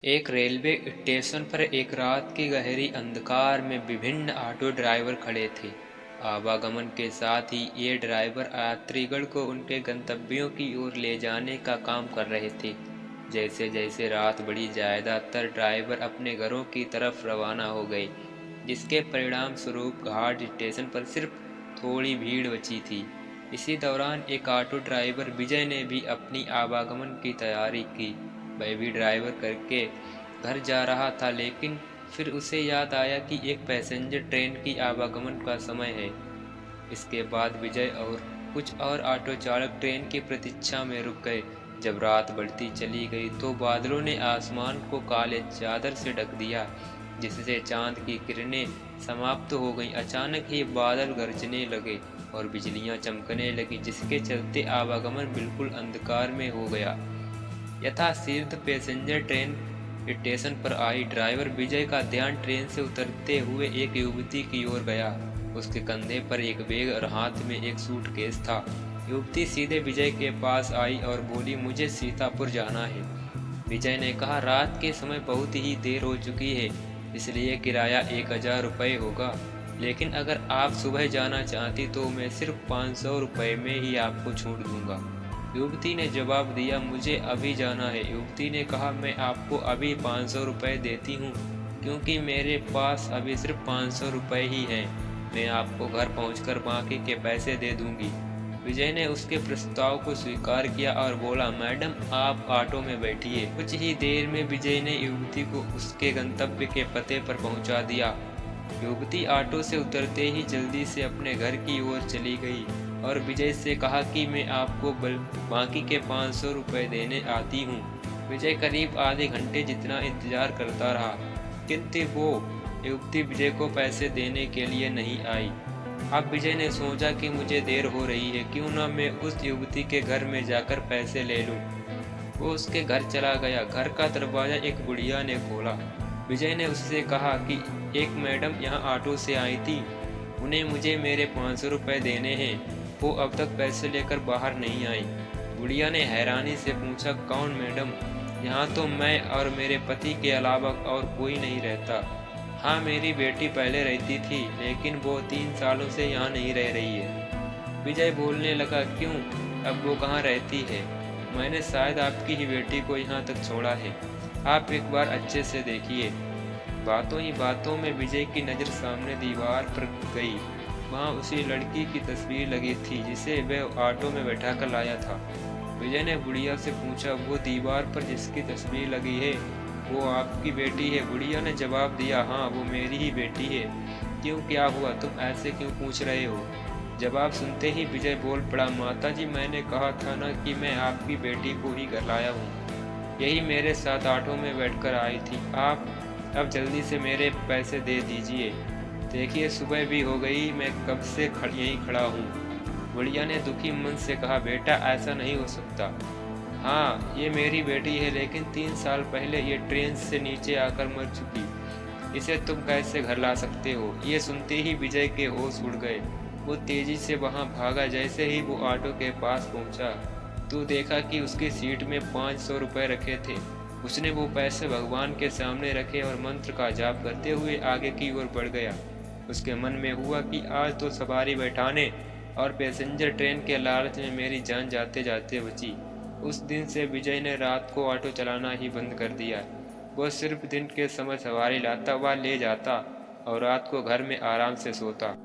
एक railway station पर एक रात के गहरी अंधकार में विभिन्न ऑटो ड्राइवर खड़े थे। आवागमन के साथ ही ये ड्राइवर यात्रीगण को उनके गंतव्यों की ओर ले जाने का काम कर रहे थे। जैसे जैसे रात बढ़ी, ज़्यादातर ड्राइवर अपने घरों की तरफ रवाना हो गए, जिसके परिणाम स्वरूप घाट स्टेशन पर सिर्फ थोड़ी भीड़ बची थी। इसी दौरान एक ऑटो ड्राइवर विजय ने भी अपनी आवागमन की तैयारी की। वह भी ड्राइवर करके घर जा रहा था, लेकिन फिर उसे याद आया कि एक पैसेंजर ट्रेन की आवागमन का समय है। इसके बाद विजय और कुछ और ऑटो चालक ट्रेन की प्रतीक्षा में रुक गए। जब रात बढ़ती चली गई तो बादलों ने आसमान को काले चादर से ढक दिया, जिससे चांद की किरणें समाप्त हो गईं। अचानक ही बादल गरजने लगे और बिजलियां चमकने लगी, जिसके चलते आवागमन बिल्कुल अंधकार में हो गया। यथाशीघ्र पैसेंजर ट्रेन स्टेशन पर आई। ड्राइवर विजय का ध्यान ट्रेन से उतरते हुए एक युवती की ओर गया। उसके कंधे पर एक बैग और हाथ में एक सूटकेस था। युवती सीधे विजय के पास आई और बोली, मुझे सीतापुर जाना है। विजय ने कहा, रात के समय बहुत ही देर हो चुकी है, इसलिए किराया 1000 रुपये होगा। लेकिन अगर आप सुबह जाना चाहती तो मैं सिर्फ 500 रुपये में ही आपको छूट दूंगा। युवती ने जवाब दिया, मुझे अभी जाना है। युवती ने कहा, मैं आपको अभी 500 रुपये देती हूँ, क्योंकि मेरे पास अभी सिर्फ 500 रुपये ही हैं। मैं आपको घर पहुँचकर बाकी के पैसे दे दूँगी। विजय ने उसके प्रस्ताव को स्वीकार किया और बोला, मैडम आप ऑटो में बैठिए। कुछ ही देर में विजय ने युवती को उसके गंतव्य के पते पर पहुँचा दिया। युवती ऑटो से उतरते ही जल्दी से अपने घर की ओर चली गई और विजय से कहा कि मैं आपको बाकी के 500 रुपये देने आती हूँ। विजय करीब आधे घंटे जितना इंतजार करता रहा, किंतु वो युवती विजय को पैसे देने के लिए नहीं आई। अब विजय ने सोचा कि मुझे देर हो रही है, क्यों ना मैं उस युवती के घर में जाकर पैसे ले लूँ। वो उसके घर चला गया। घर का दरवाज़ा एक बुढ़िया ने खोला। विजय ने उससे कहा कि एक मैडम यहाँ ऑटो से आई थी, उन्हें मुझे मेरे 500 रुपये देने हैं। वो अब तक पैसे लेकर बाहर नहीं आई। बुढ़िया ने हैरानी से पूछा, कौन मैडम? यहाँ तो मैं और मेरे पति के अलावा और कोई नहीं रहता। हाँ, मेरी बेटी पहले रहती थी, लेकिन वो 3 सालों से यहाँ नहीं रह रही है। विजय बोलने लगा, क्यों, अब वो कहाँ रहती है? मैंने शायद आपकी ही बेटी को यहाँ तक छोड़ा है। आप एक बार अच्छे से देखिए। बातों ही बातों में विजय की नज़र सामने दीवार पर गई। वहाँ उसी लड़की की तस्वीर लगी थी जिसे वह ऑटो में बैठा कर लाया था। विजय ने बुढ़िया से पूछा, वो दीवार पर जिसकी तस्वीर लगी है वो आपकी बेटी है? बुढ़िया ने जवाब दिया, हाँ, वो मेरी ही बेटी है। क्यों, क्या हुआ? तुम ऐसे क्यों पूछ रहे हो? जवाब सुनते ही विजय बोल पड़ा, माता जी, मैंने कहा था ना कि मैं आपकी बेटी को ही घर लाया हूँ। यही मेरे साथ ऑटो में बैठकर आई थी। आप अब जल्दी से मेरे पैसे दे दीजिए। देखिए, सुबह भी हो गई, मैं कब से यहीं खड़ा हूँ। बुढ़िया ने दुखी मन से कहा, बेटा ऐसा नहीं हो सकता। हाँ, ये मेरी बेटी है, लेकिन 3 साल पहले ये ट्रेन से नीचे आकर मर चुकी। इसे तुम कैसे घर ला सकते हो? ये सुनते ही विजय के होश उड़ गए। वो तेजी से वहाँ भागा। जैसे ही वो ऑटो के पास पहुँचा तो देखा कि उसकी सीट में 500 रुपये रखे थे। उसने वो पैसे भगवान के सामने रखे और मंत्र का जाप करते हुए आगे की ओर बढ़ गया। उसके मन में हुआ कि आज तो सवारी बैठाने और पैसेंजर ट्रेन के लालच में मेरी जान जाते जाते बची। उस दिन से विजय ने रात को ऑटो चलाना ही बंद कर दिया। वो सिर्फ दिन के समय सवारी लाता व ले जाता और रात को घर में आराम से सोता।